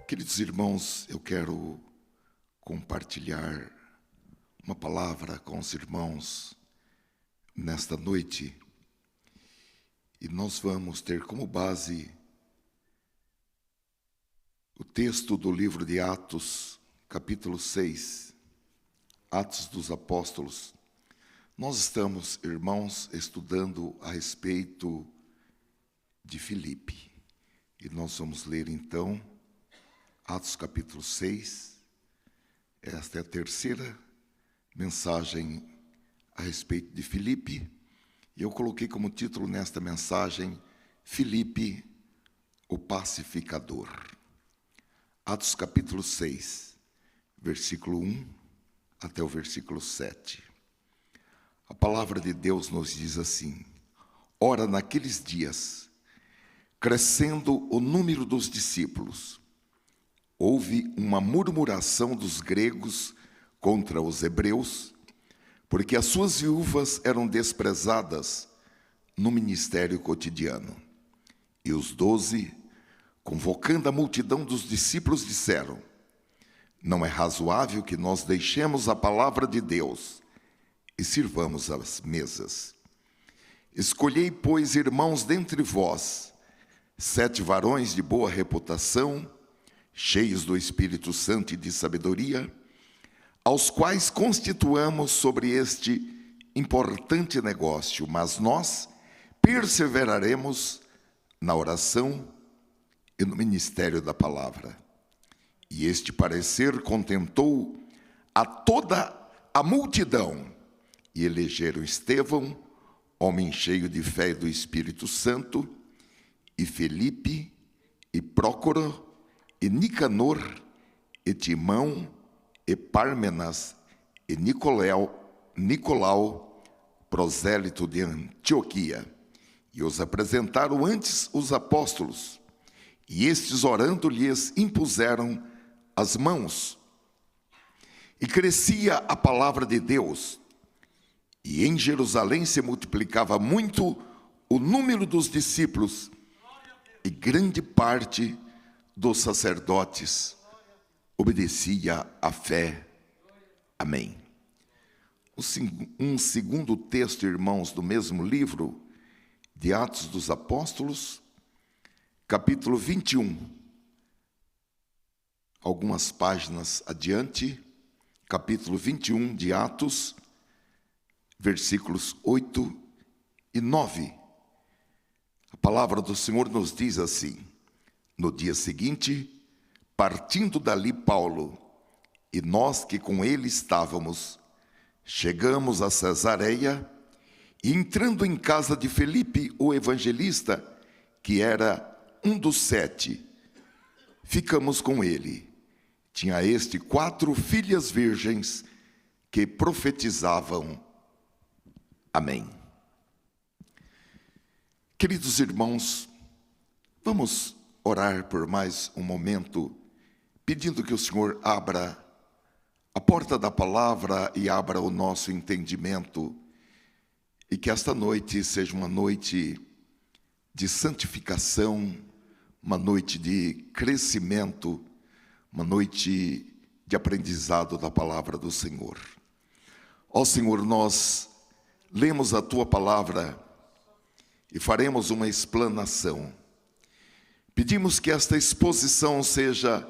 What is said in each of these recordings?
Queridos irmãos, eu quero compartilhar uma palavra com os irmãos nesta noite. E nós vamos ter como base o texto do livro de Atos, capítulo 6, Atos dos Apóstolos. Nós estamos, irmãos, estudando a respeito de Filipe. E nós vamos ler então Atos capítulo 6, esta é a terceira mensagem a respeito de Filipe, e eu coloquei como título nesta mensagem, Filipe, o pacificador. Atos capítulo 6, versículo 1 até o versículo 7. A palavra de Deus nos diz assim: Ora, naqueles dias, crescendo o número dos discípulos, houve uma murmuração dos gregos contra os hebreus, porque as suas viúvas eram desprezadas no ministério cotidiano. E os 12, convocando a multidão dos discípulos, disseram: Não é razoável que nós deixemos a palavra de Deus e sirvamos as mesas. Escolhei, pois, irmãos, dentre vós, 7 varões de boa reputação, cheios do Espírito Santo e de sabedoria, aos quais constituamos sobre este importante negócio, mas nós perseveraremos na oração e no ministério da palavra. E este parecer contentou a toda a multidão, e elegeram Estevão, homem cheio de fé e do Espírito Santo, e Felipe, e Prócoro, e Nicanor, e Timão, e Pármenas, e Nicolau, prosélito de Antioquia. E os apresentaram antes os apóstolos, e estes, orando, lhes impuseram as mãos. E crescia a palavra de Deus, e em Jerusalém se multiplicava muito o número dos discípulos, e grande parte dos sacerdotes obedecia à fé. Amém. Um segundo texto, irmãos, do mesmo livro de Atos dos Apóstolos, capítulo 21. Algumas páginas adiante, capítulo 21 de Atos, versículos 8 e 9. A palavra do Senhor nos diz assim: No dia seguinte, partindo dali Paulo, e nós que com ele estávamos, chegamos a Cesareia, e entrando em casa de Felipe, o evangelista, que era um dos 7, ficamos com ele. Tinha este 4 filhas virgens que profetizavam. Amém. Queridos irmãos, vamos orar por mais um momento, pedindo que o Senhor abra a porta da palavra e abra o nosso entendimento, e que esta noite seja uma noite de santificação, uma noite de crescimento, uma noite de aprendizado da palavra do Senhor. Ó Senhor, nós lemos a Tua palavra e faremos uma explanação. Pedimos que esta exposição seja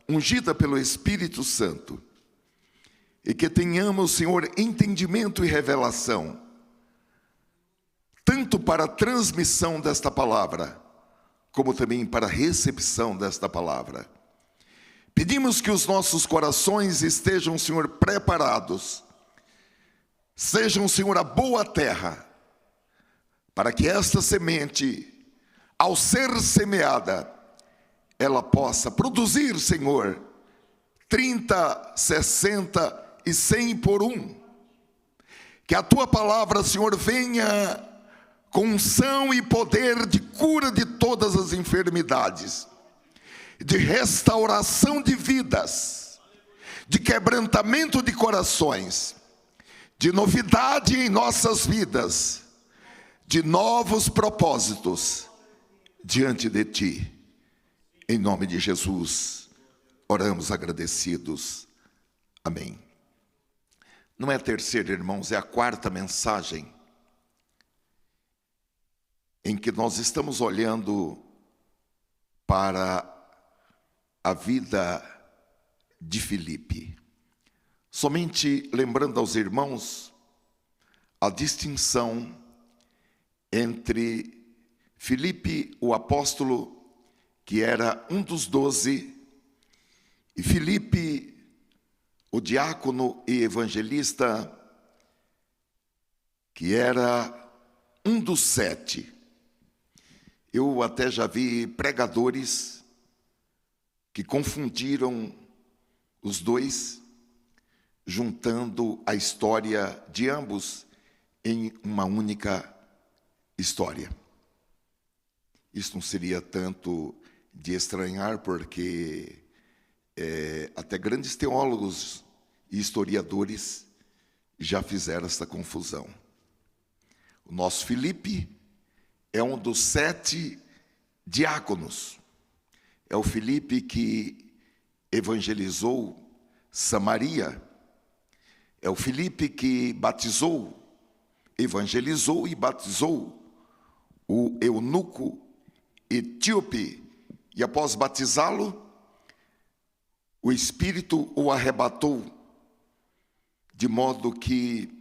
ungida pelo Espírito Santo e que tenhamos, Senhor, entendimento e revelação, tanto para a transmissão desta palavra, como também para a recepção desta palavra. Pedimos que os nossos corações estejam, Senhor, preparados, sejam, Senhor, a boa terra, para que esta semente, ao ser semeada, ela possa produzir, Senhor, 30, 60 e 100 por 1. Que a Tua palavra, Senhor, venha com unção e poder de cura de todas as enfermidades, de restauração de vidas, de quebrantamento de corações, de novidade em nossas vidas, de novos propósitos diante de Ti. Em nome de Jesus. Oramos agradecidos. Amém. Não é a terceira, irmãos, é a quarta mensagem em que nós estamos olhando para a vida de Filipe. Somente lembrando aos irmãos a distinção entre Filipe, o apóstolo, que era um dos 12, e Filipe, o diácono e evangelista, que era um dos 7. Eu até já vi pregadores que confundiram os dois, juntando a história de ambos em uma única história. Isso não seria tanto de estranhar, porque até grandes teólogos e historiadores já fizeram essa confusão. O nosso Filipe é um dos 7 diáconos. É o Filipe que evangelizou Samaria. É o Filipe que batizou, evangelizou e batizou o eunuco etíope. E após batizá-lo, o Espírito o arrebatou, de modo que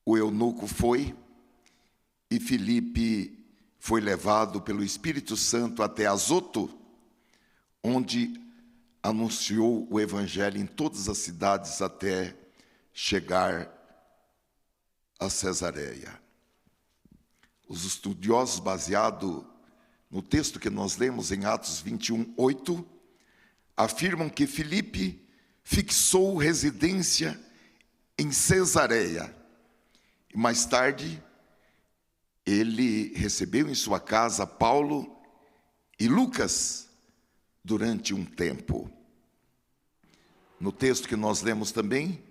o eunuco foi, e Filipe foi levado pelo Espírito Santo até Azoto, onde anunciou o Evangelho em todas as cidades até chegar a Cesareia. Os estudiosos, baseado no texto que nós lemos em Atos 21:8, afirmam que Filipe fixou residência em Cesareia e mais tarde ele recebeu em sua casa Paulo e Lucas durante um tempo. No texto que nós lemos também,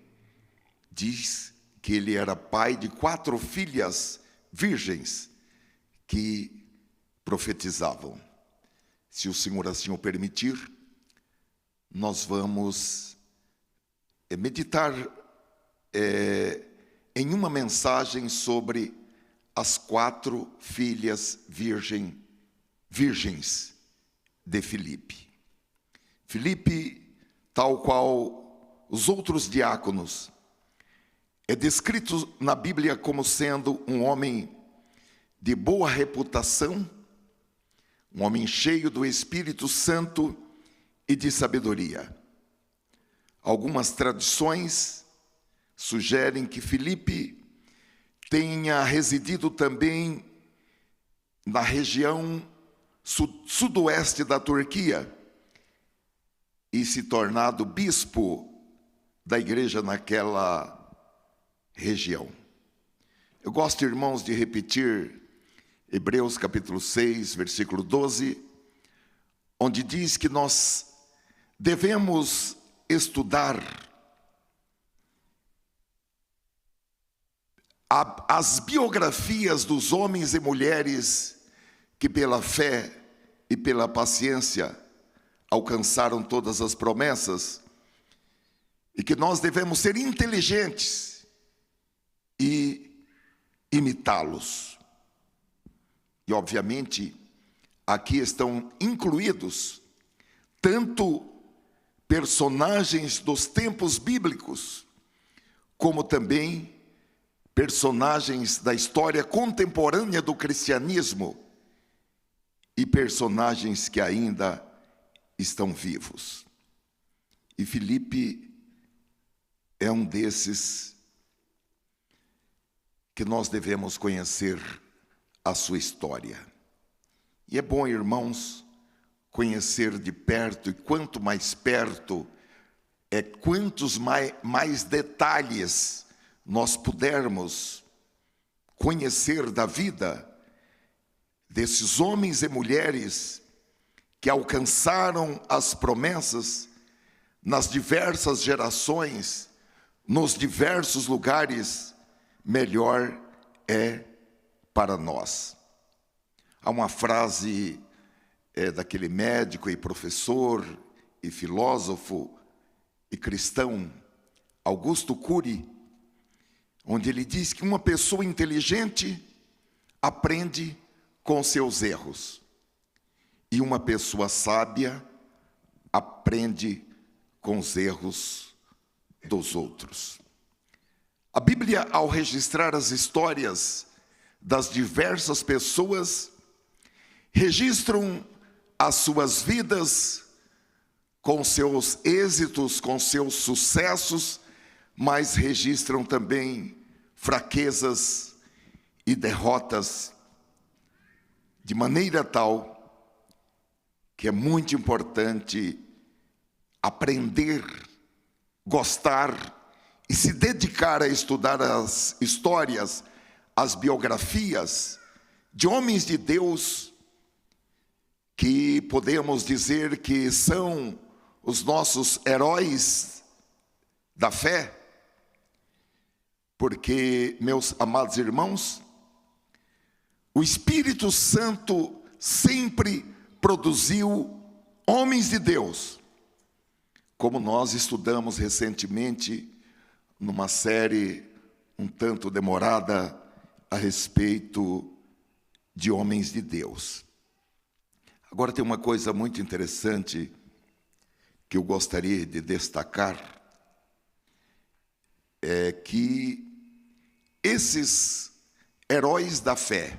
diz que ele era pai de 4 filhas virgens que profetizavam. Se o Senhor assim o permitir, nós vamos meditar em uma mensagem sobre as 4 filhas virgens de Filipe. Filipe, tal qual os outros diáconos, é descrito na Bíblia como sendo um homem de boa reputação, um homem cheio do Espírito Santo e de sabedoria. Algumas tradições sugerem que Filipe tenha residido também na região sudoeste da Turquia e se tornado bispo da igreja naquela região. Eu gosto, irmãos, de repetir Hebreus capítulo 6, versículo 12, onde diz que nós devemos estudar as biografias dos homens e mulheres que pela fé e pela paciência alcançaram todas as promessas, e que nós devemos ser inteligentes e imitá-los. E obviamente aqui estão incluídos tanto personagens dos tempos bíblicos, como também personagens da história contemporânea do cristianismo e personagens que ainda estão vivos. E Filipe é um desses que nós devemos conhecer a sua história. E é bom, irmãos, conhecer de perto, e quanto mais perto, quantos mais detalhes nós pudermos conhecer da vida desses homens e mulheres que alcançaram as promessas nas diversas gerações, nos diversos lugares, melhor é para nós. Há uma frase daquele médico e professor e filósofo e cristão Augusto Cury, onde ele diz que uma pessoa inteligente aprende com seus erros e uma pessoa sábia aprende com os erros dos outros. A Bíblia, ao registrar as histórias das diversas pessoas, registram as suas vidas com seus êxitos, com seus sucessos, mas registram também fraquezas e derrotas, de maneira tal que é muito importante aprender, gostar e se dedicar a estudar as histórias, as biografias de homens de Deus que podemos dizer que são os nossos heróis da fé, porque, meus amados irmãos, o Espírito Santo sempre produziu homens de Deus, como nós estudamos recentemente numa série um tanto demorada a respeito de homens de Deus. Agora tem uma coisa muito interessante que eu gostaria de destacar, é que esses heróis da fé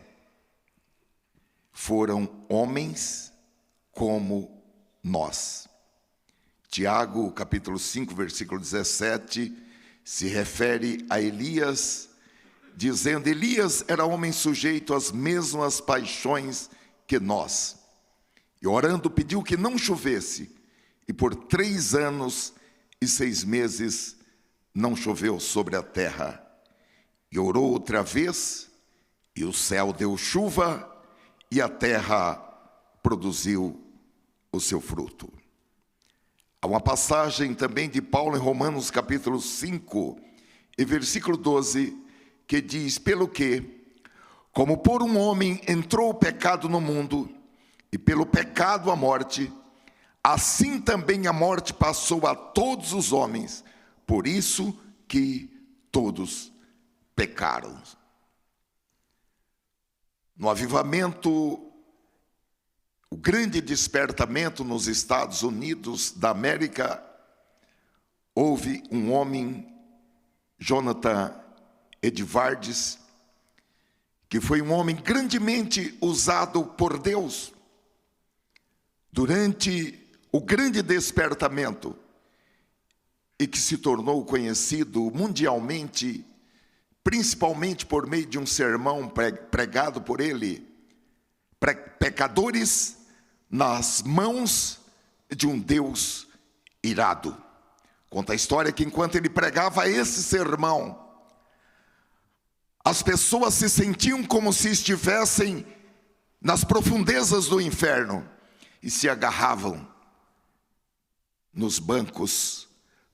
foram homens como nós. Tiago, capítulo 5, versículo 17, se refere a Elias, dizendo: Elias era homem sujeito às mesmas paixões que nós. E orando pediu que não chovesse, e por 3 anos e 6 meses não choveu sobre a terra. E orou outra vez, e o céu deu chuva, e a terra produziu o seu fruto. Há uma passagem também de Paulo em Romanos capítulo 5, e versículo 12, que diz: pelo que, como por um homem entrou o pecado no mundo, e pelo pecado a morte, assim também a morte passou a todos os homens, por isso que todos pecaram. No avivamento, o grande despertamento nos Estados Unidos da América, houve um homem, Jonathan Edwards, que foi um homem grandemente usado por Deus durante o grande despertamento e que se tornou conhecido mundialmente, principalmente por meio de um sermão pregado por ele, pecadores nas mãos de um Deus irado. Conta a história que enquanto ele pregava esse sermão, as pessoas se sentiam como se estivessem nas profundezas do inferno e se agarravam nos bancos.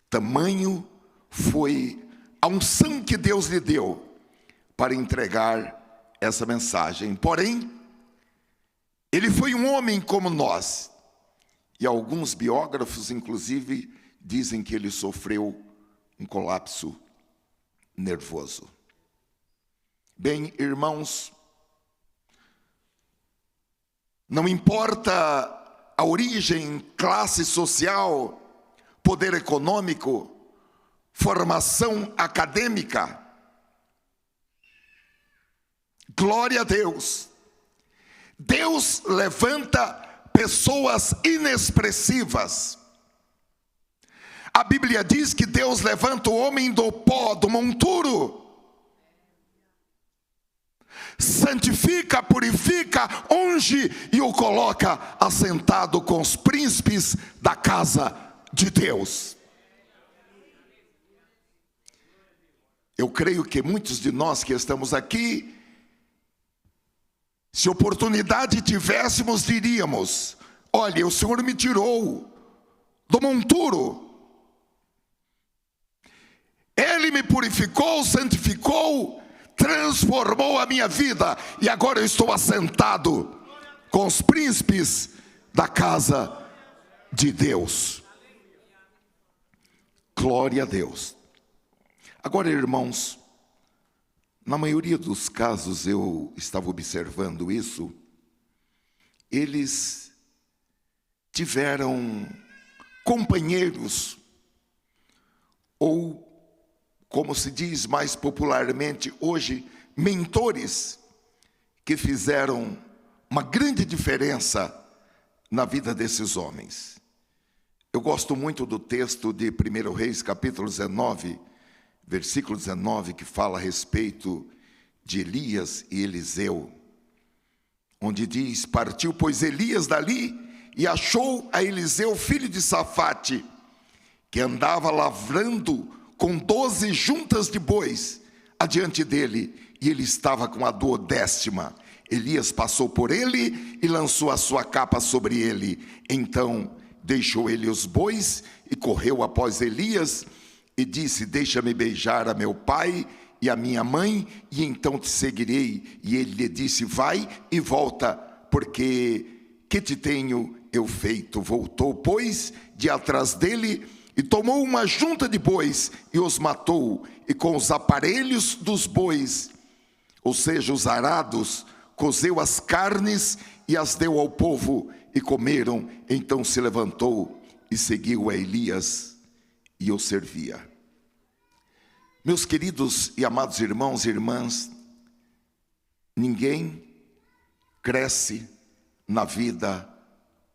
Tamanho foi a unção que Deus lhe deu para entregar essa mensagem. Porém, ele foi um homem como nós. E alguns biógrafos, inclusive, dizem que ele sofreu um colapso nervoso. Bem, irmãos, não importa a origem, classe social, poder econômico, formação acadêmica, glória a Deus. Deus levanta pessoas inexpressivas. A Bíblia diz que Deus levanta o homem do pó, do monturo, santifica, purifica, unge e o coloca assentado com os príncipes da casa de Deus. Eu creio que muitos de nós que estamos aqui, se oportunidade tivéssemos, diríamos: olha, o Senhor me tirou do monturo, Ele me purificou, santificou, transformou a minha vida, e agora eu estou assentado com os príncipes da casa de Deus. Glória a Deus. Agora, irmãos, na maioria dos casos eu estava observando isso, eles tiveram companheiros, ou, como se diz mais popularmente hoje, mentores, que fizeram uma grande diferença na vida desses homens. Eu gosto muito do texto de 1 Reis, capítulo 19, versículo 19, que fala a respeito de Elias e Eliseu, onde diz: partiu, pois, Elias dali e achou a Eliseu, filho de Safate, que andava lavrando com 12 juntas de bois adiante dele, e ele estava com a 12ª. Elias passou por ele e lançou a sua capa sobre ele. Então deixou ele os bois e correu após Elias e disse: deixa-me beijar a meu pai e a minha mãe, e então te seguirei. E ele lhe disse: vai e volta, porque que te tenho eu feito? Voltou, pois, de atrás dele, e tomou uma junta de bois e os matou, e com os aparelhos dos bois, ou seja, os arados, cozeu as carnes e as deu ao povo, e comeram. Então se levantou e seguiu a Elias e o servia. Meus queridos e amados irmãos e irmãs, ninguém cresce na vida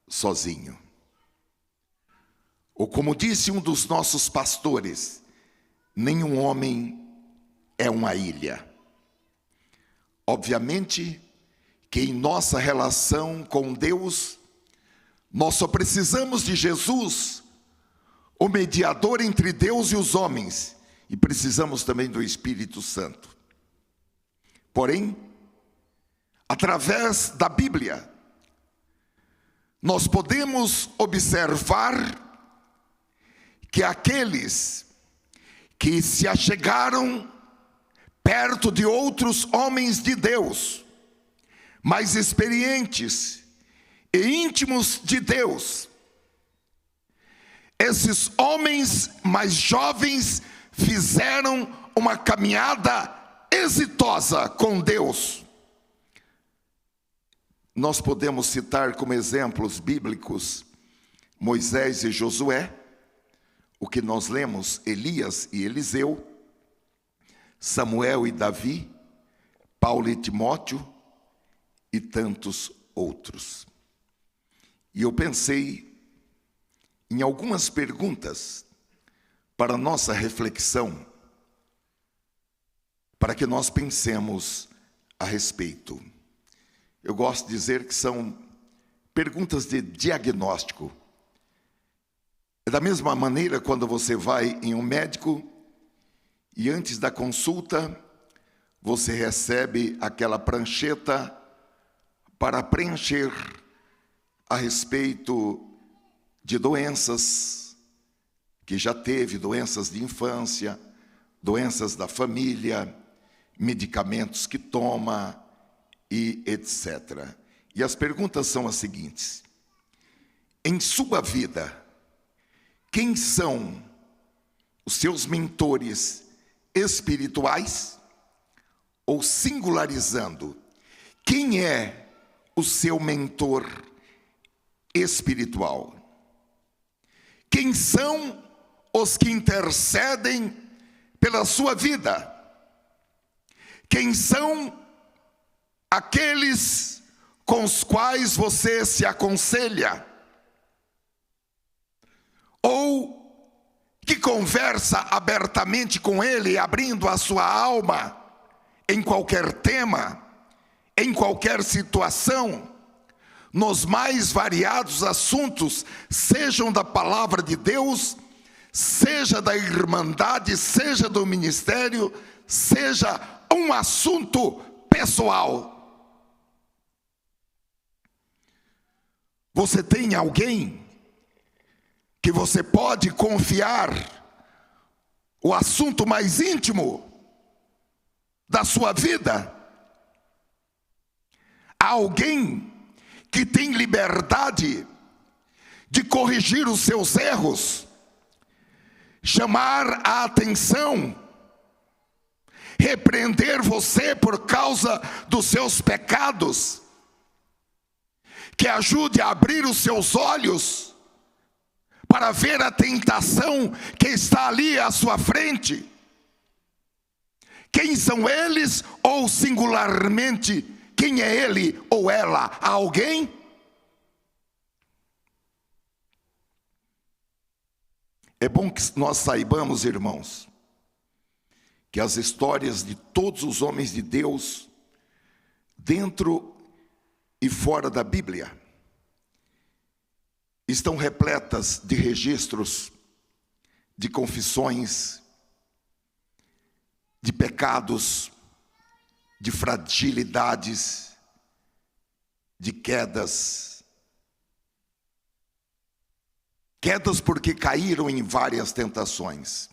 sozinho. Ou como disse um dos nossos pastores, nenhum homem é uma ilha. Obviamente que em nossa relação com Deus, nós só precisamos de Jesus, o mediador entre Deus e os homens, e precisamos também do Espírito Santo. Porém, através da Bíblia, nós podemos observar que aqueles que se achegaram perto de outros homens de Deus, mais experientes e íntimos de Deus, esses homens mais jovens fizeram uma caminhada exitosa com Deus. Nós podemos citar como exemplos bíblicos Moisés e Josué, o que nós lemos, Elias e Eliseu, Samuel e Davi, Paulo e Timóteo e tantos outros. E eu pensei em algumas perguntas para nossa reflexão, para que nós pensemos a respeito. Eu gosto de dizer que são perguntas de diagnóstico. É da mesma maneira quando você vai em um médico e antes da consulta você recebe aquela prancheta para preencher a respeito de doenças que já teve, doenças de infância, doenças da família, medicamentos que toma e etc. E as perguntas são as seguintes: em sua vida, quem são os seus mentores espirituais? Ou singularizando, quem é o seu mentor espiritual? Quem são os que intercedem pela sua vida? Quem são aqueles com os quais você se aconselha? Ou que conversa abertamente com ele, abrindo a sua alma em qualquer tema, em qualquer situação, nos mais variados assuntos, sejam da palavra de Deus, seja da irmandade, seja do ministério, seja um assunto pessoal. Você tem alguém que você pode confiar o assunto mais íntimo da sua vida? Há alguém que tem liberdade de corrigir os seus erros, chamar a atenção, repreender você por causa dos seus pecados, que ajude a abrir os seus olhos para ver a tentação que está ali à sua frente. Quem são eles, ou singularmente, quem é ele ou ela? Há alguém? É bom que nós saibamos, irmãos, que as histórias de todos os homens de Deus, dentro e fora da Bíblia, estão repletas de registros, de confissões, de pecados, de fragilidades, de quedas. Quedas porque caíram em várias tentações.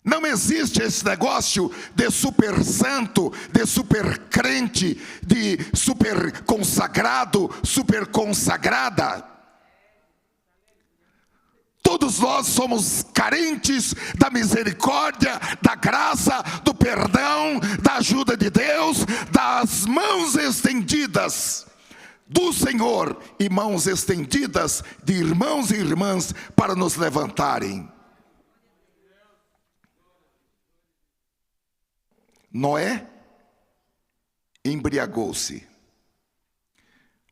Não existe esse negócio de super santo, de super crente, de super consagrado, super consagrada. Todos nós somos carentes da misericórdia, da graça, do perdão, da ajuda de Deus, das mãos estendidas do Senhor e mãos estendidas de irmãos e irmãs para nos levantarem. Noé embriagou-se.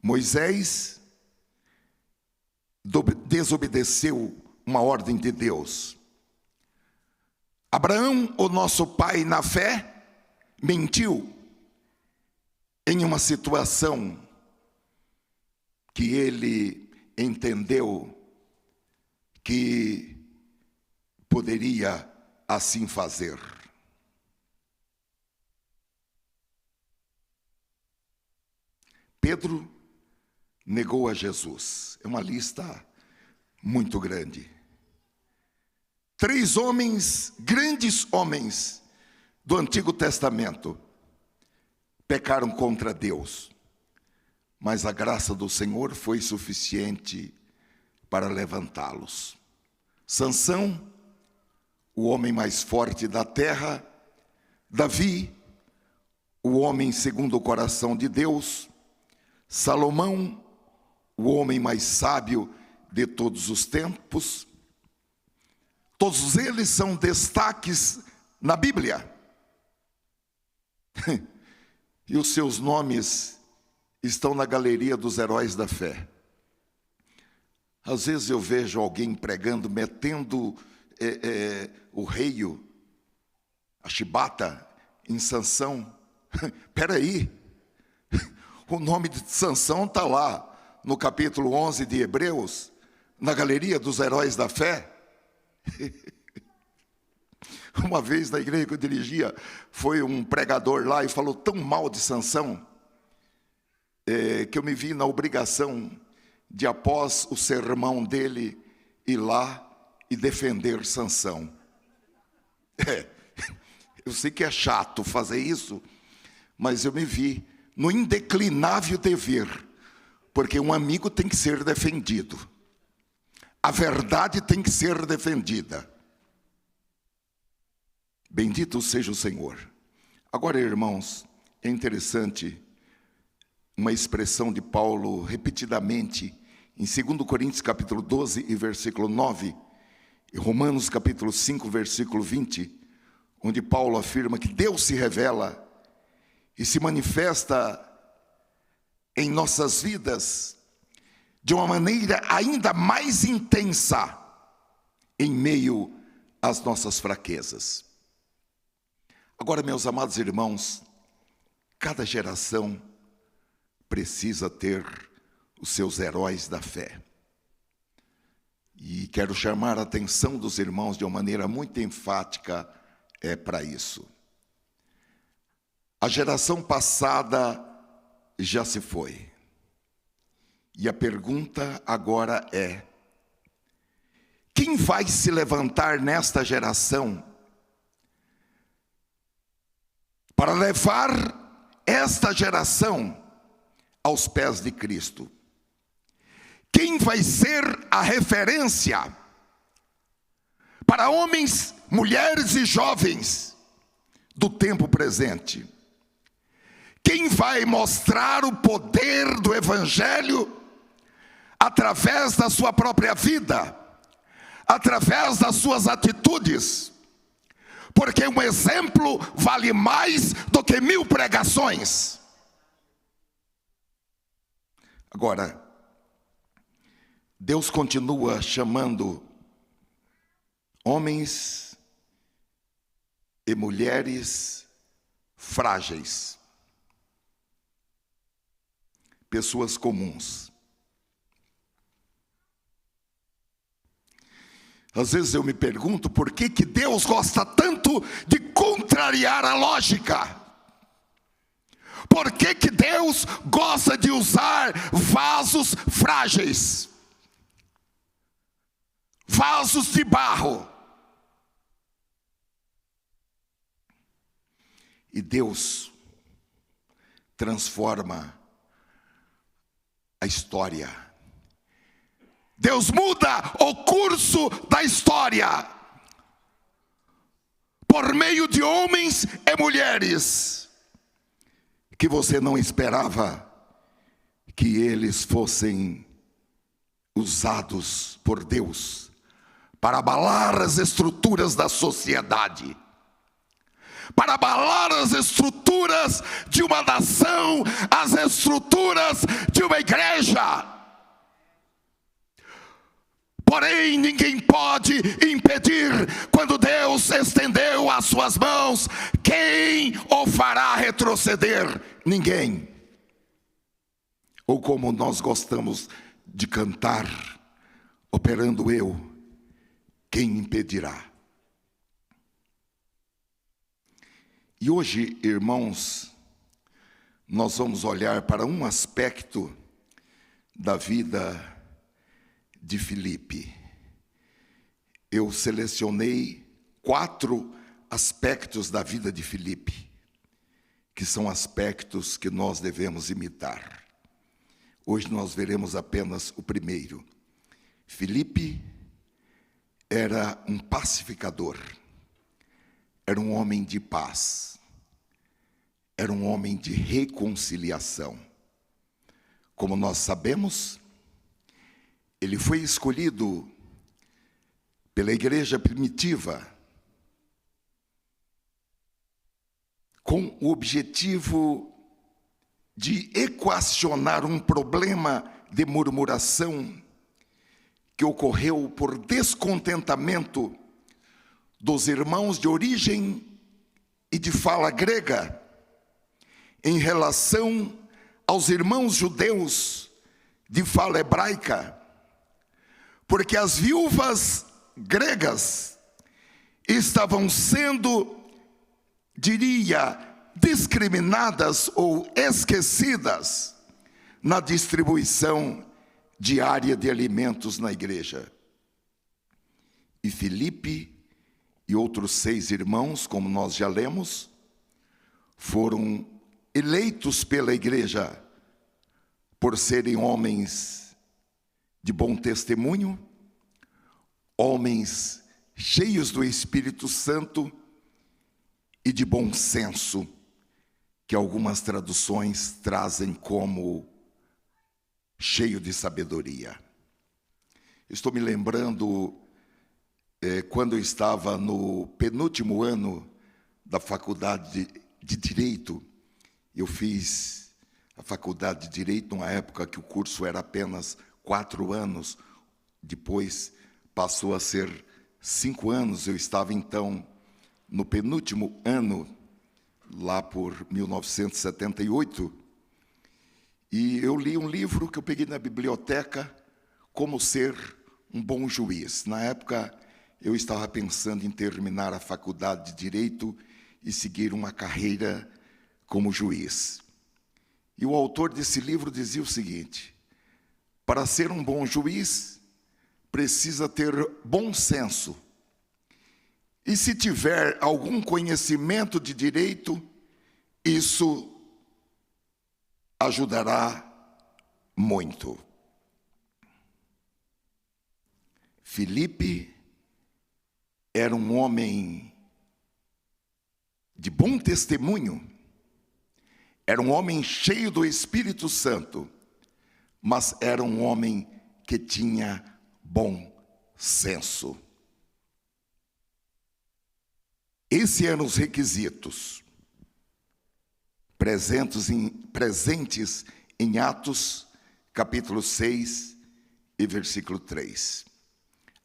Moisés desobedeceu uma ordem de Deus. Abraão, o nosso pai na fé, mentiu em uma situação que ele entendeu que poderia assim fazer. Pedro negou a Jesus. É uma lista muito grande. 3 homens, grandes homens do Antigo Testamento, pecaram contra Deus, mas a graça do Senhor foi suficiente para levantá-los. Sansão, o homem mais forte da terra. Davi, o homem segundo o coração de Deus. Salomão, o homem mais sábio de todos os tempos. Todos eles são destaques na Bíblia. E os seus nomes estão na galeria dos heróis da fé. Às vezes eu vejo alguém pregando, metendo o reio, a chibata, em Sansão. Espera aí, o nome de Sansão está lá no capítulo 11 de Hebreus, na galeria dos heróis da fé. Uma vez na igreja que eu dirigia, foi um pregador lá e falou tão mal de Sansão, que eu me vi na obrigação de, após o sermão dele, ir lá e defender Sansão. Eu sei que é chato fazer isso, mas eu me vi no indeclinável dever, porque um amigo tem que ser defendido. A verdade tem que ser defendida. Bendito seja o Senhor. Agora, irmãos, é interessante uma expressão de Paulo repetidamente em 2 Coríntios capítulo 12 e versículo 9, e Romanos capítulo 5, versículo 20, onde Paulo afirma que Deus se revela e se manifesta em nossas vidas de uma maneira ainda mais intensa em meio às nossas fraquezas. Agora, meus amados irmãos, cada geração precisa ter os seus heróis da fé. E quero chamar a atenção dos irmãos de uma maneira muito enfática para isso. A geração passada já se foi. E a pergunta agora é: quem vai se levantar nesta geração para levar esta geração aos pés de Cristo? quem vai ser a referência para homens, mulheres e jovens do tempo presente. Quem vai mostrar o poder do Evangelho através da sua própria vida, através das suas atitudes. Porque um exemplo vale mais do que 1000 pregações. Agora, Deus continua chamando homens e mulheres frágeis, pessoas comuns. Às vezes eu me pergunto por que Deus gosta tanto de contrariar a lógica. Por que Deus gosta de usar vasos frágeis, vasos de barro? E Deus transforma a história. Deus muda o curso da história por meio de homens e mulheres que você não esperava que eles fossem usados por Deus para abalar as estruturas da sociedade, para abalar as estruturas de uma nação, as estruturas de uma igreja. Porém, ninguém pode impedir, quando Deus estendeu as suas mãos, quem o fará retroceder? Ninguém. Ou como nós gostamos de cantar, operando eu, quem impedirá? E hoje, irmãos, nós vamos olhar para um aspecto da vida de Filipe. Eu selecionei 4 aspectos da vida de Filipe, que são aspectos que nós devemos imitar. Hoje nós veremos apenas o primeiro. Filipe era um pacificador, era um homem de paz, era um homem de reconciliação. Como nós sabemos, ele foi escolhido pela igreja primitiva com o objetivo de equacionar um problema de murmuração que ocorreu por descontentamento dos irmãos de origem e de fala grega em relação aos irmãos judeus de fala hebraica. Porque as viúvas gregas estavam sendo, diria, discriminadas ou esquecidas na distribuição diária de alimentos na igreja. E Filipe e outros 6 irmãos, como nós já lemos, foram eleitos pela igreja por serem homens de bom testemunho, homens cheios do Espírito Santo e de bom senso, que algumas traduções trazem como cheio de sabedoria. Estou me lembrando, quando eu estava no penúltimo ano da faculdade de Direito, eu fiz a faculdade de Direito numa época que o curso era apenas 4 anos, depois passou a ser 5 anos. Eu estava então no penúltimo ano, lá por 1978, e eu li um livro que eu peguei na biblioteca, Como Ser um Bom Juiz. Na época eu estava pensando em terminar a faculdade de Direito e seguir uma carreira como juiz. E o autor desse livro dizia o seguinte: para ser um bom juiz, precisa ter bom senso. E se tiver algum conhecimento de direito, isso ajudará muito. Filipe era um homem de bom testemunho, era um homem cheio do Espírito Santo, mas era um homem que tinha bom senso. Esses eram os requisitos presentes em Atos, capítulo 6 e versículo 3.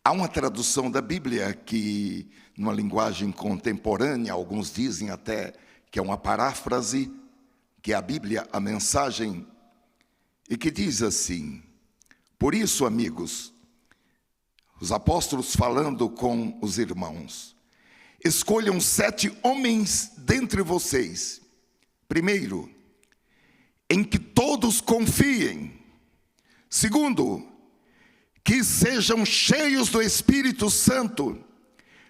Há uma tradução da Bíblia que, numa linguagem contemporânea, alguns dizem até que é uma paráfrase, que é a Bíblia, a mensagem, e que diz assim: por isso, amigos, os apóstolos falando com os irmãos, escolham 7 homens dentre vocês, primeiro, em que todos confiem. Segundo, que sejam cheios do Espírito Santo.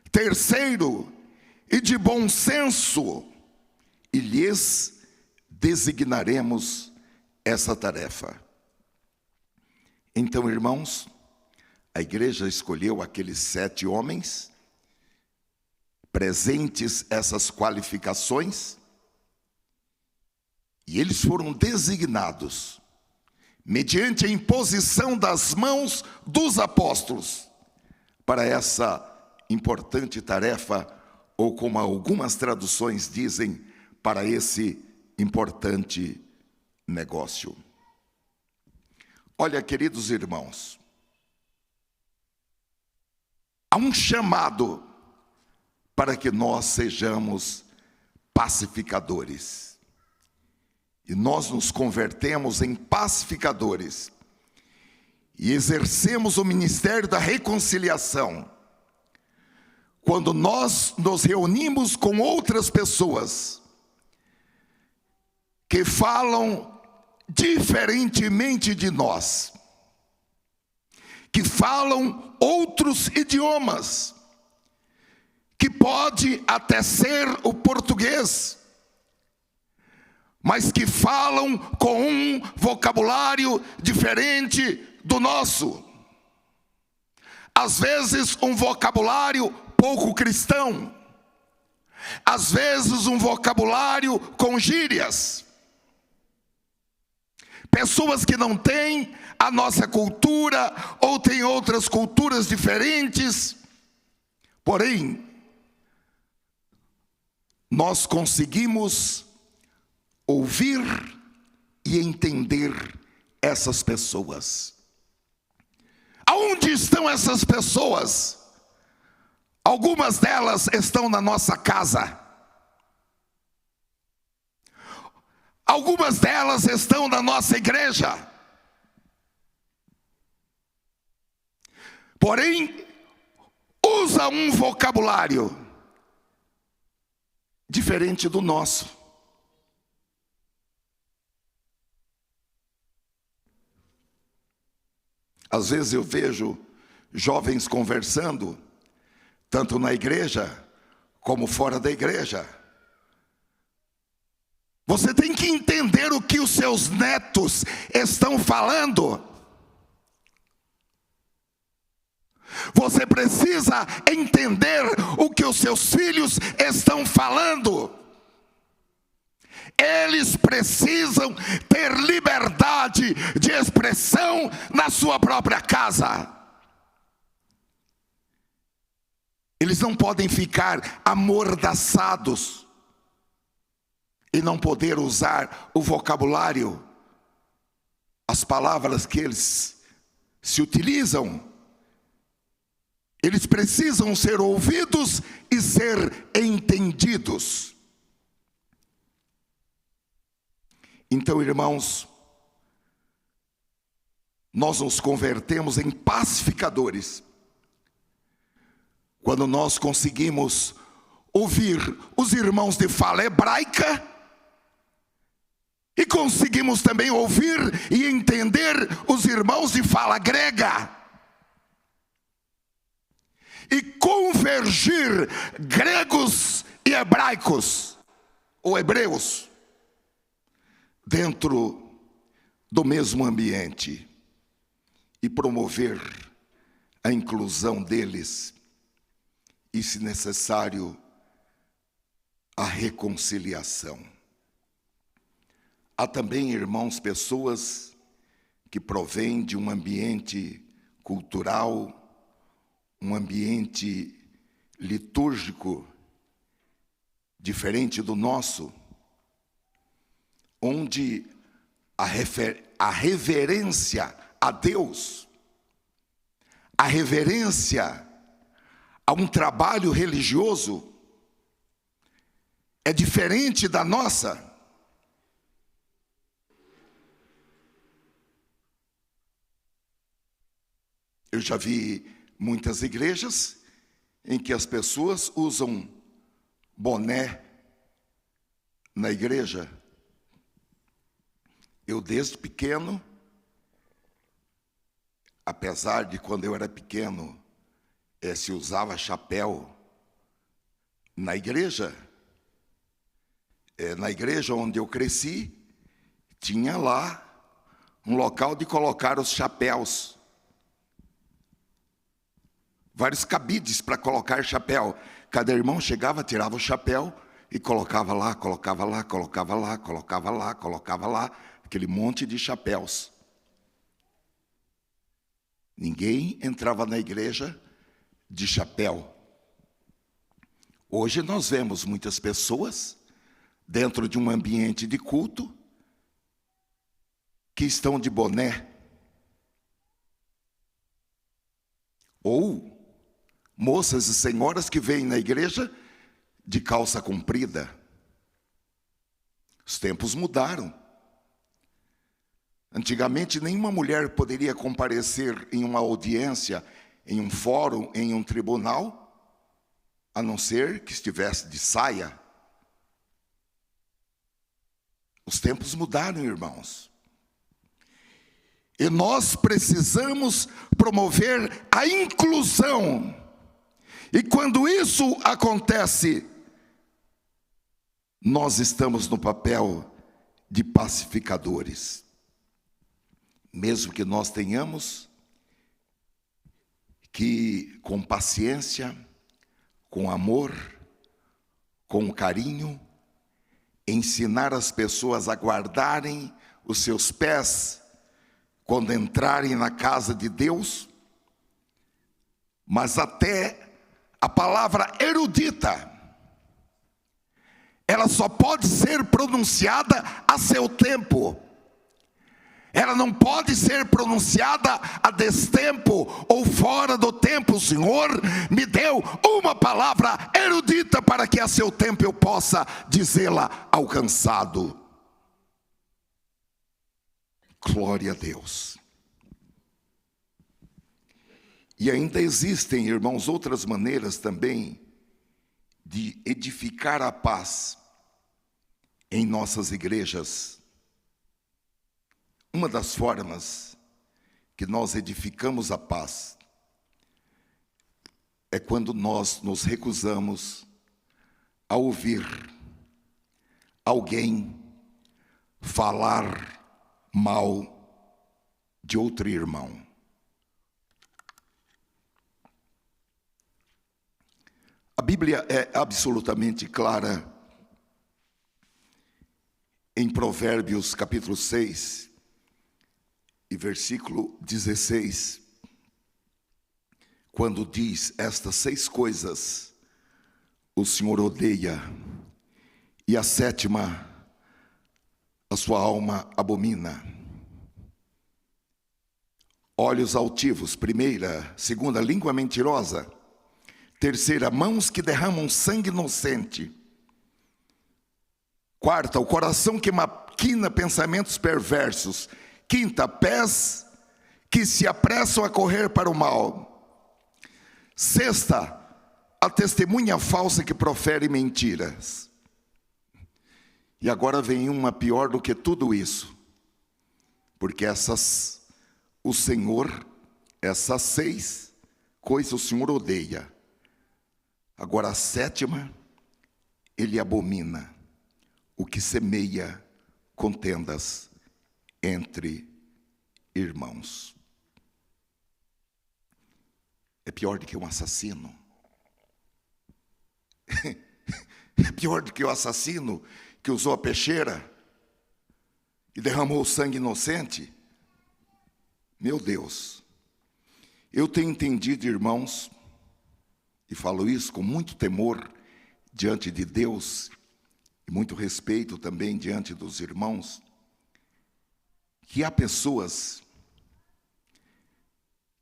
Terceiro, e de bom senso, e lhes designaremos essa tarefa. Então, irmãos, a igreja escolheu aqueles 7 homens, presentes essas qualificações, e eles foram designados mediante a imposição das mãos dos apóstolos para essa importante tarefa, ou como algumas traduções dizem, para esse importante negócio. Olha, queridos irmãos, há um chamado para que nós sejamos pacificadores. E nós nos convertemos em pacificadores e exercemos o ministério da reconciliação quando nós nos reunimos com outras pessoas que falam diferentemente de nós, que falam outros idiomas, que pode até ser o português, mas que falam com um vocabulário diferente do nosso. Às vezes um vocabulário pouco cristão, às vezes um vocabulário com gírias. Pessoas que não têm a nossa cultura ou têm outras culturas diferentes. Porém, nós conseguimos ouvir e entender essas pessoas. Aonde estão essas pessoas? Algumas delas estão na nossa casa. Algumas delas estão na nossa igreja. Porém, usa um vocabulário diferente do nosso. Às vezes eu vejo jovens conversando, tanto na igreja como fora da igreja. Você tem que entender o que os seus netos estão falando. Você precisa entender o que os seus filhos estão falando. Eles precisam ter liberdade de expressão na sua própria casa. Eles não podem ficar amordaçados e não poder usar o vocabulário, as palavras que eles se utilizam. Eles precisam ser ouvidos e ser entendidos. Então, irmãos, nós nos convertemos em pacificadores quando nós conseguimos ouvir os irmãos de fala hebraica e conseguimos também ouvir e entender os irmãos de fala grega. E convergir gregos e hebraicos, ou hebreus, dentro do mesmo ambiente e promover a inclusão deles e, se necessário, a reconciliação. Há também, irmãos, pessoas que provêm de um ambiente cultural, um ambiente litúrgico diferente do nosso, onde a reverência a Deus, a reverência a um trabalho religioso é diferente da nossa. Eu já vi muitas igrejas em que as pessoas usam boné na igreja. Eu, desde pequeno, apesar de quando eu era pequeno, se usava chapéu na igreja. Na igreja onde eu cresci, tinha lá um local de colocar os chapéus. Vários cabides para colocar chapéu. Cada irmão chegava, tirava o chapéu e colocava lá, colocava lá, colocava lá, colocava lá, colocava lá, aquele monte de chapéus. Ninguém entrava na igreja de chapéu. Hoje nós vemos muitas pessoas dentro de um ambiente de culto que estão de boné. Ou moças e senhoras que vêm na igreja de calça comprida. Os tempos mudaram. Antigamente, nenhuma mulher poderia comparecer em uma audiência, em um fórum, em um tribunal, a não ser que estivesse de saia. Os tempos mudaram, irmãos. E nós precisamos promover a inclusão. E quando isso acontece, nós estamos no papel de pacificadores. Mesmo que nós tenhamos que, com paciência, com amor, com carinho, ensinar as pessoas a guardarem os seus pés quando entrarem na casa de Deus, mas até a palavra erudita, ela só pode ser pronunciada a seu tempo. Ela não pode ser pronunciada a destempo ou fora do tempo. O Senhor me deu uma palavra erudita para que a seu tempo eu possa dizê-la alcançado. Glória a Deus. E ainda existem, irmãos, outras maneiras também de edificar a paz em nossas igrejas. Uma das formas que nós edificamos a paz é quando nós nos recusamos a ouvir alguém falar mal de outro irmão. A Bíblia é absolutamente clara em Provérbios capítulo 6 e versículo 16, quando diz: estas 6 coisas o Senhor odeia, e a 7ª a sua alma abomina. Olhos altivos, 1ª, 2ª, língua mentirosa, 3ª, mãos que derramam sangue inocente, 4ª, o coração que maquina pensamentos perversos, 5ª, pés que se apressam a correr para o mal, 6ª, a testemunha falsa que profere mentiras. E agora vem uma pior do que tudo isso, porque o Senhor, essas 6 coisas o Senhor odeia. Agora a 7ª, ele abomina: o que semeia contendas entre irmãos. é pior do que um assassino. É pior do que o assassino que usou a peixeira e derramou sangue inocente. Meu Deus, eu tenho entendido, irmãos, e falo isso com muito temor diante de Deus, e muito respeito também diante dos irmãos, que há pessoas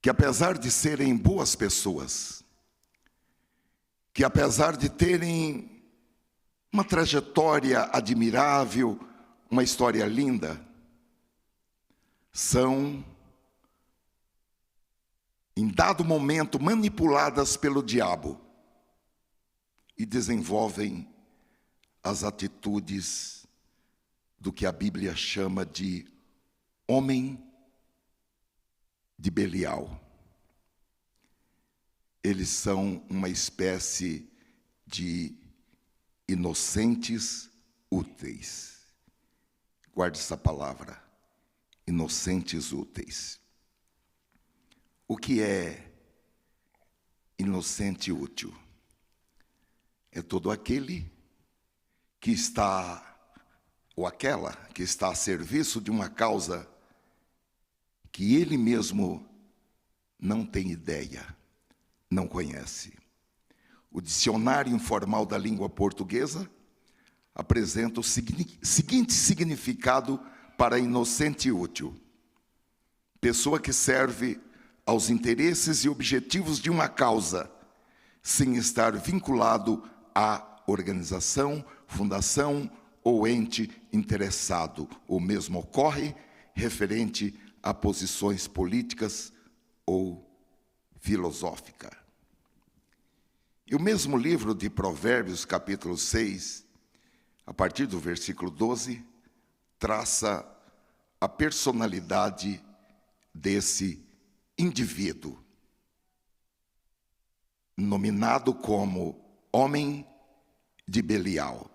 que, apesar de serem boas pessoas, que apesar de terem uma trajetória admirável, uma história linda, são, em dado momento, manipuladas pelo diabo e desenvolvem as atitudes do que a Bíblia chama de homem de Belial. Eles são uma espécie de inocentes úteis. Guarde essa palavra, inocentes úteis. O que é inocente útil? É todo aquele que está, ou aquela que está a serviço de uma causa que ele mesmo não tem ideia, não conhece. O dicionário informal da língua portuguesa apresenta o seguinte significado para inocente útil: pessoa que serve aos interesses e objetivos de uma causa, sem estar vinculado à organização, fundação ou ente interessado. O mesmo ocorre referente a posições políticas ou filosóficas. E o mesmo livro de Provérbios, capítulo 6, a partir do versículo 12, traça a personalidade desse indivíduo, nominado como homem de Belial.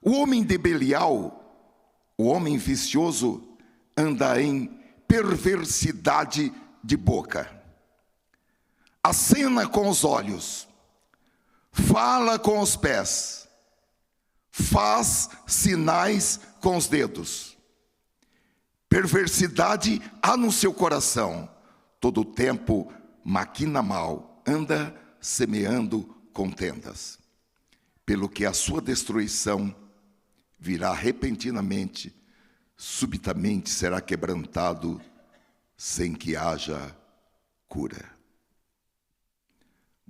O homem de Belial, o homem vicioso, anda em perversidade de boca, acena com os olhos, fala com os pés, faz sinais com os dedos. Perversidade há no seu coração, todo o tempo maquina mal, anda semeando contendas, pelo que a sua destruição virá repentinamente, subitamente será quebrantado, sem que haja cura.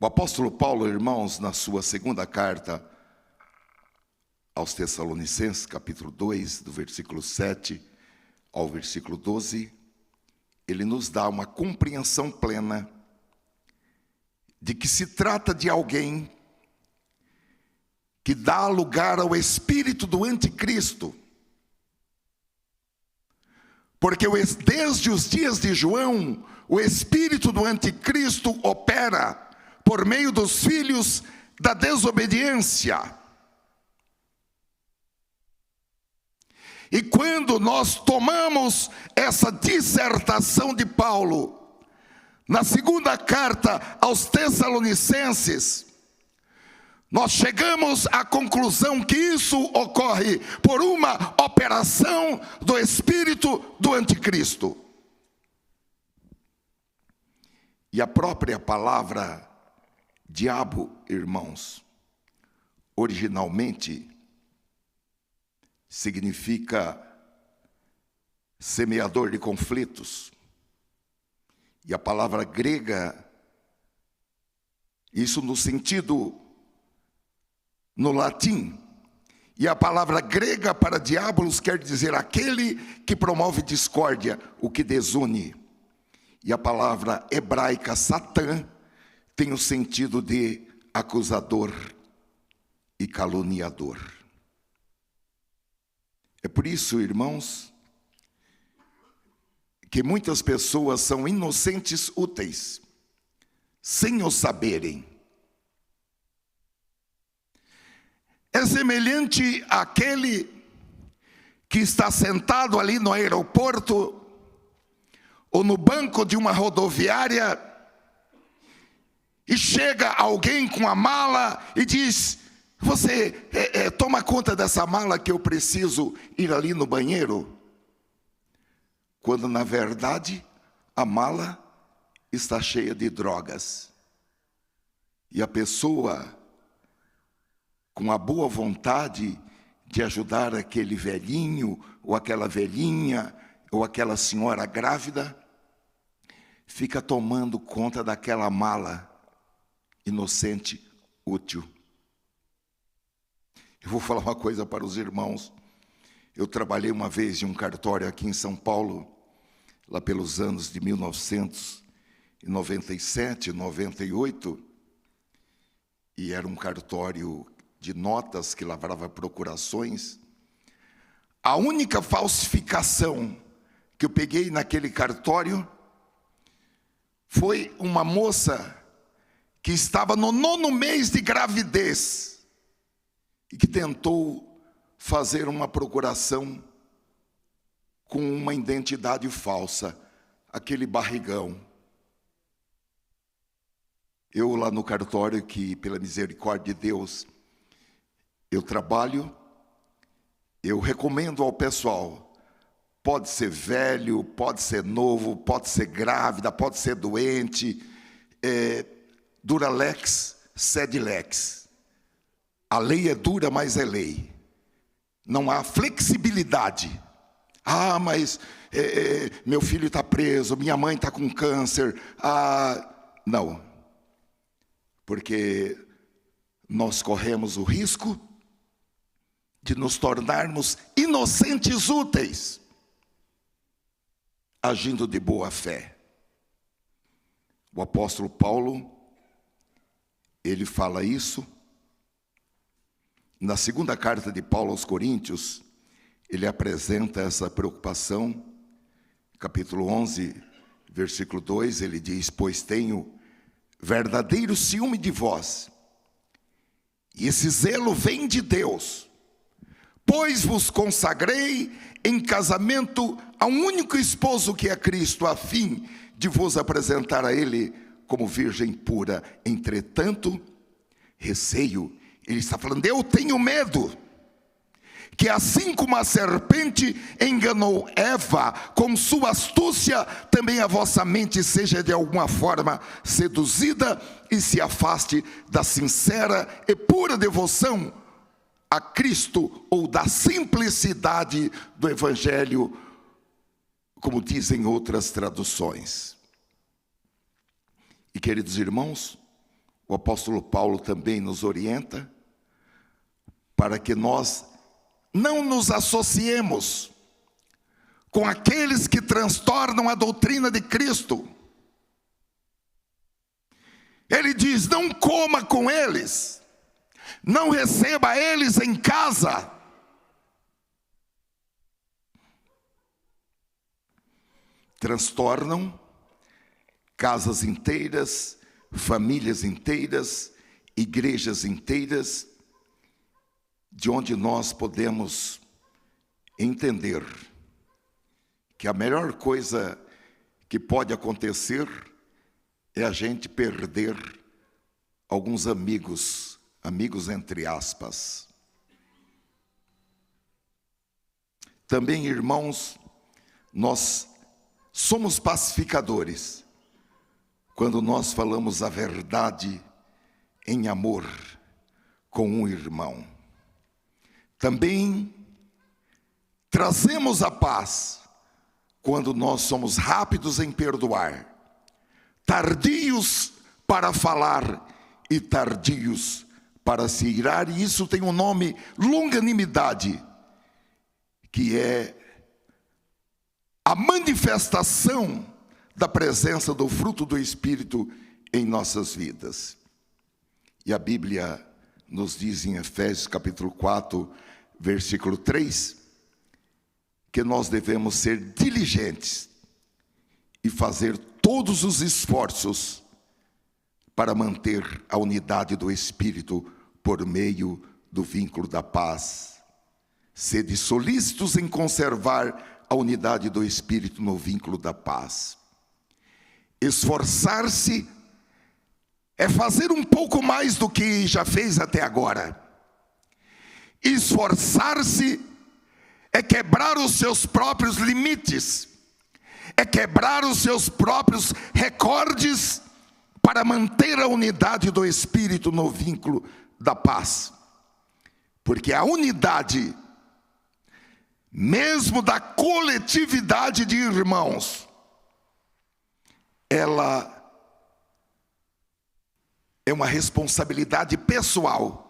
O apóstolo Paulo, irmãos, na sua segunda carta aos Tessalonicenses, capítulo 2, do versículo 7 ao versículo 12, ele nos dá uma compreensão plena de que se trata de alguém que dá lugar ao espírito do anticristo. Porque desde os dias de João, o espírito do anticristo opera por meio dos filhos da desobediência. E quando nós tomamos essa dissertação de Paulo, na segunda carta aos Tessalonicenses, nós chegamos à conclusão que isso ocorre por uma operação do espírito do anticristo. E a própria palavra diabo, irmãos, originalmente significa semeador de conflitos. E a palavra grega, isso no sentido no latim, e a palavra grega para diabolos quer dizer aquele que promove discórdia, o que desune. E a palavra hebraica satã tem o sentido de acusador e caluniador. É por isso, irmãos, que muitas pessoas são inocentes úteis, sem o saberem. É semelhante àquele que está sentado ali no aeroporto ou no banco de uma rodoviária e chega alguém com a mala e diz: você toma conta dessa mala que eu preciso ir ali no banheiro. Quando na verdade a mala está cheia de drogas. E a pessoa, com a boa vontade de ajudar aquele velhinho, ou aquela velhinha, ou aquela senhora grávida, fica tomando conta daquela mala inocente, útil. Eu vou falar uma coisa para os irmãos. Eu trabalhei uma vez em um cartório aqui em São Paulo, lá pelos anos de 1997, 98, e era um cartório de notas que lavrava procurações. A única falsificação que eu peguei naquele cartório foi uma moça que estava no 9º mês de gravidez e que tentou fazer uma procuração com uma identidade falsa, aquele barrigão. Eu lá no cartório, que pela misericórdia de Deus eu trabalho, eu recomendo ao pessoal: pode ser velho, pode ser novo, pode ser grávida, pode ser doente, Duralex, sed lex. A lei é dura, mas é lei. Não há flexibilidade. Ah, mas meu filho está preso, minha mãe está com câncer. Não. Porque nós corremos o risco de nos tornarmos inocentes úteis, agindo de boa fé. O apóstolo Paulo, ele fala isso. Na segunda carta de Paulo aos Coríntios, ele apresenta essa preocupação. Capítulo 11, versículo 2, ele diz: pois tenho verdadeiro ciúme de vós, e esse zelo vem de Deus, pois vos consagrei em casamento a um único esposo, que é Cristo, a fim de vos apresentar a Ele como virgem pura. Entretanto, receio, ele está falando, eu tenho medo, que assim como a serpente enganou Eva com sua astúcia, também a vossa mente seja de alguma forma seduzida e se afaste da sincera e pura devoção a Cristo, ou da simplicidade do Evangelho, como dizem outras traduções. E queridos irmãos, o apóstolo Paulo também nos orienta para que nós não nos associemos com aqueles que transtornam a doutrina de Cristo. Ele diz: não coma com eles, não receba eles em casa. Transtornam casas inteiras, famílias inteiras, igrejas inteiras, de onde nós podemos entender que a melhor coisa que pode acontecer é a gente perder alguns amigos entre aspas. Também, irmãos, nós somos pacificadores quando nós falamos a verdade em amor com um irmão. Também trazemos a paz quando nós somos rápidos em perdoar, tardios para falar e tardios para se irar. E isso tem um nome: longanimidade, que é a manifestação da presença do fruto do Espírito em nossas vidas. E a Bíblia nos diz em Efésios capítulo 4, versículo 3, que nós devemos ser diligentes e fazer todos os esforços para manter a unidade do Espírito por meio do vínculo da paz. Sede solícitos em conservar a unidade do Espírito no vínculo da paz. Esforçar-se é fazer um pouco mais do que já fez até agora. Esforçar-se é quebrar os seus próprios limites, é quebrar os seus próprios recordes para manter a unidade do Espírito no vínculo da paz. Porque a unidade, mesmo da coletividade de irmãos, ela é uma responsabilidade pessoal.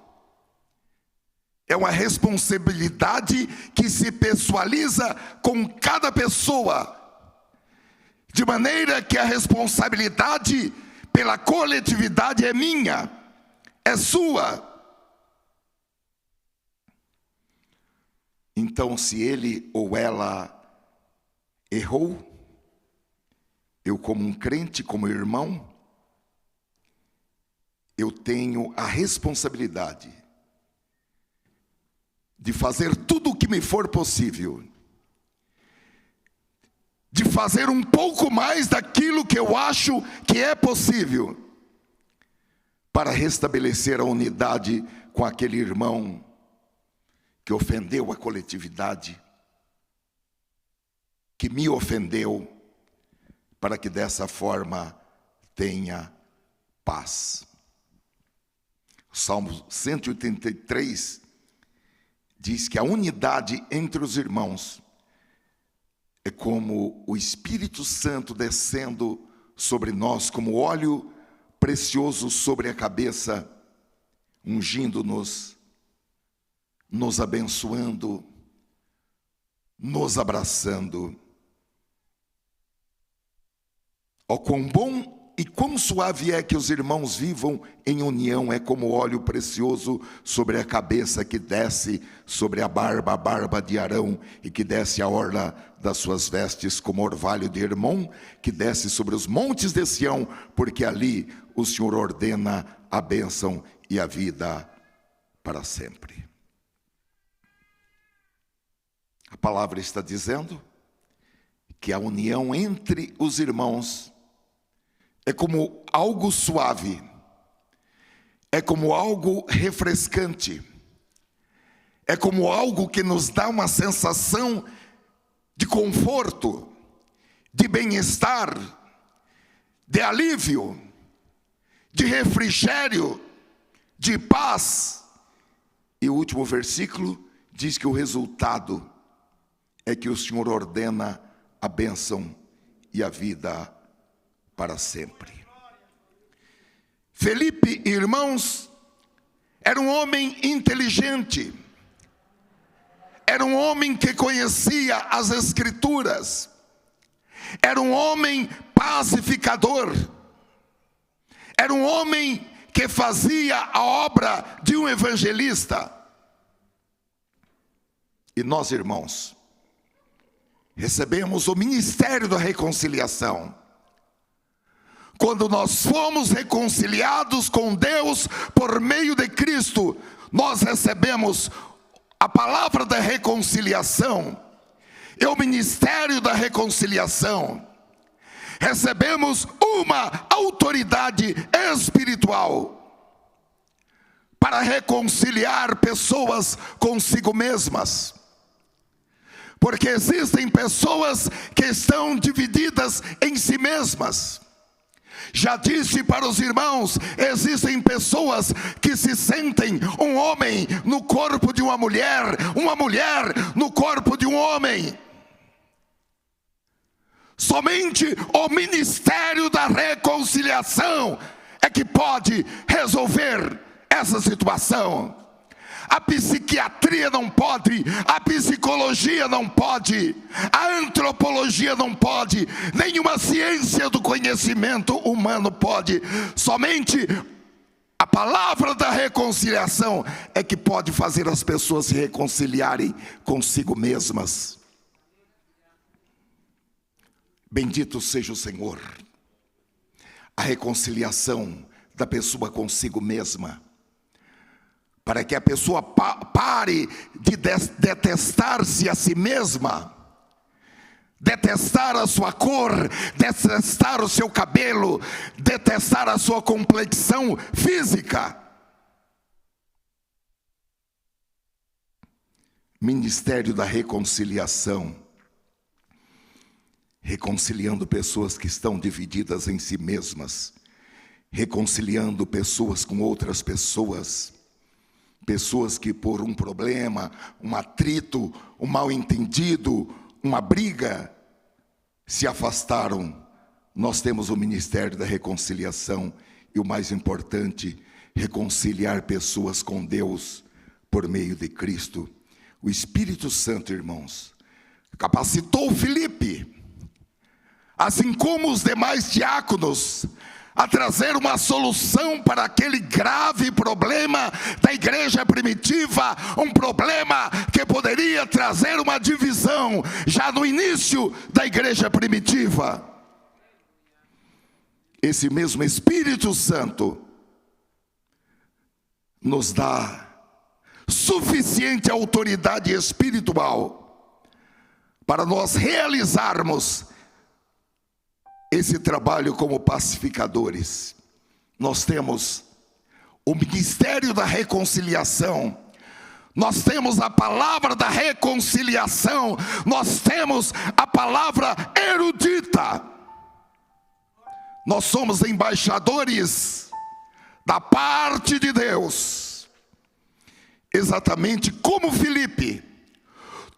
É uma responsabilidade que se pessoaliza com cada pessoa, de maneira que a responsabilidade pela coletividade é minha, é sua. Então, se ele ou ela errou, eu, como um crente, como irmão, eu tenho a responsabilidade de fazer tudo o que me for possível, de fazer um pouco mais daquilo que eu acho que é possível, para restabelecer a unidade com aquele irmão que ofendeu a coletividade, que me ofendeu, para que dessa forma tenha paz. O Salmo 183 diz que a unidade entre os irmãos é como o Espírito Santo descendo sobre nós, como óleo precioso sobre a cabeça, ungindo-nos, nos abençoando, nos abraçando. Ó, quão bom e quão suave é que os irmãos vivam em união, é como óleo precioso sobre a cabeça, que desce sobre a barba de Arão, e que desce a orla das suas vestes, como orvalho de Hermon, que desce sobre os montes de Sião, porque ali o Senhor ordena a bênção e a vida para sempre. A palavra está dizendo que a união entre os irmãos é como algo suave, é como algo refrescante, é como algo que nos dá uma sensação de conforto, de bem-estar, de alívio, de refrigério, de paz. E o último versículo diz que o resultado é que o Senhor ordena a bênção e a vida para sempre. Felipe, irmãos, era um homem inteligente, era um homem que conhecia as Escrituras, era um homem pacificador, era um homem que fazia a obra de um evangelista. E nós, irmãos, recebemos o ministério da reconciliação. Quando nós fomos reconciliados com Deus por meio de Cristo, nós recebemos a palavra da reconciliação, é o ministério da reconciliação. Recebemos uma autoridade espiritual para reconciliar pessoas consigo mesmas. Porque existem pessoas que estão divididas em si mesmas. Já disse para os irmãos, existem pessoas que se sentem um homem no corpo de uma mulher no corpo de um homem. Somente o ministério da reconciliação é que pode resolver essa situação. A psiquiatria não pode, a psicologia não pode, a antropologia não pode, nenhuma ciência do conhecimento humano pode. Somente a palavra da reconciliação é que pode fazer as pessoas se reconciliarem consigo mesmas. Bendito seja o Senhor. A reconciliação da pessoa consigo mesma, para que a pessoa pare de detestar-se a si mesma, detestar a sua cor, detestar o seu cabelo, detestar a sua complexão física. Ministério da reconciliação, reconciliando pessoas que estão divididas em si mesmas, reconciliando pessoas com outras pessoas, pessoas que por um problema, um atrito, um mal-entendido, uma briga, se afastaram. Nós temos o ministério da reconciliação e o mais importante, reconciliar pessoas com Deus por meio de Cristo. O Espírito Santo, irmãos, capacitou Filipe, assim como os demais diáconos, a trazer uma solução para aquele grave problema da igreja primitiva, um problema que poderia trazer uma divisão já no início da igreja primitiva. Esse mesmo Espírito Santo nos dá suficiente autoridade espiritual para nós realizarmos esse trabalho como pacificadores. Nós temos o ministério da reconciliação, nós temos a palavra da reconciliação, nós temos a palavra erudita. Nós somos embaixadores da parte de Deus, exatamente como Filipe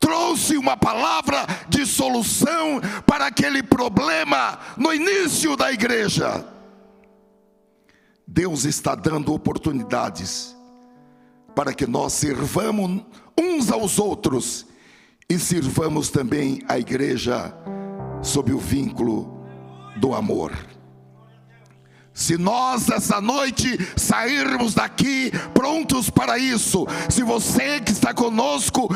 trouxe uma palavra de solução para aquele problema no início da igreja. Deus está dando oportunidades para que nós sirvamos uns aos outros e sirvamos também a igreja sob o vínculo do amor. Se nós essa noite sairmos daqui prontos para isso, se você que está conosco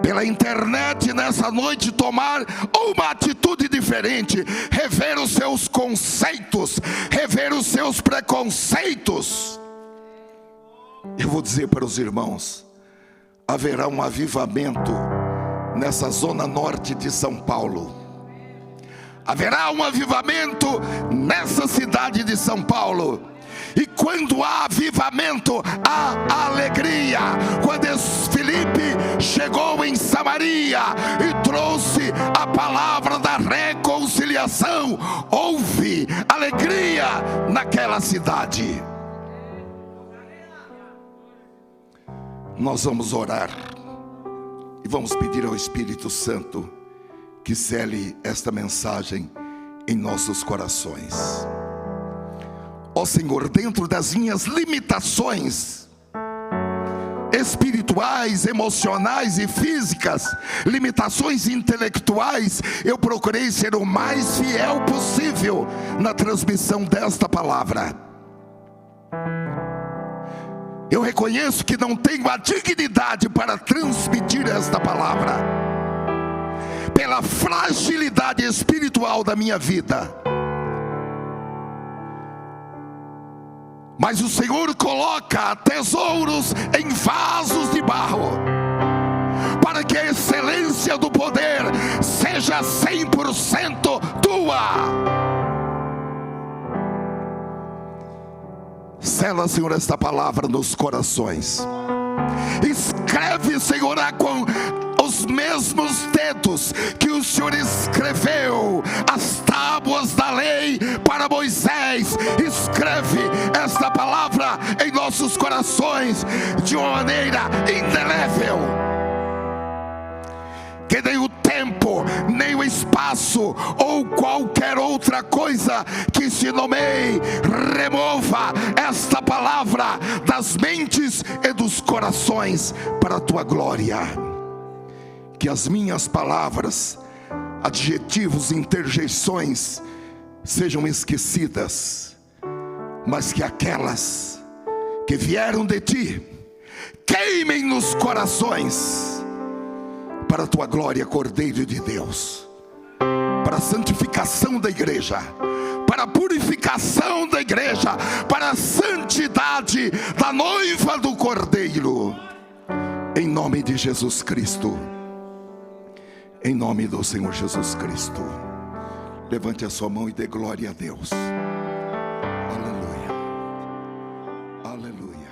pela internet nessa noite tomar uma atitude diferente, rever os seus conceitos, rever os seus preconceitos, eu vou dizer para os irmãos, haverá um avivamento nessa zona norte de São Paulo. Haverá um avivamento nessa cidade de São Paulo. E quando há avivamento, há alegria. Quando Filipe chegou em Samaria e trouxe a palavra da reconciliação, houve alegria naquela cidade. Nós vamos orar e vamos pedir ao Espírito Santo que cele esta mensagem em nossos corações. Ó Senhor, dentro das minhas limitações espirituais, emocionais e físicas, limitações intelectuais, eu procurei ser o mais fiel possível na transmissão desta palavra. Eu reconheço que não tenho a dignidade para transmitir esta palavra, pela fragilidade espiritual da minha vida. Mas o Senhor coloca tesouros em vasos de barro, para que a excelência do poder seja 100% tua. Sela, Senhor, esta palavra nos corações. Escreve, Senhor, com os mesmos dedos que o Senhor escreveu as tábuas da lei para Moisés. Escreve esta palavra em nossos corações de uma maneira indelével, que nem o tempo, nem o espaço ou qualquer outra coisa que se nomeie remova esta palavra das mentes e dos corações para a tua glória. Que as minhas palavras, adjetivos, interjeições sejam esquecidas, mas que aquelas que vieram de ti queimem nos corações para a tua glória, Cordeiro de Deus, para a santificação da igreja, para a purificação da igreja, para a santidade da noiva do Cordeiro, em nome de Jesus Cristo. Em nome do Senhor Jesus Cristo. Levante a sua mão e dê glória a Deus. Aleluia. Aleluia.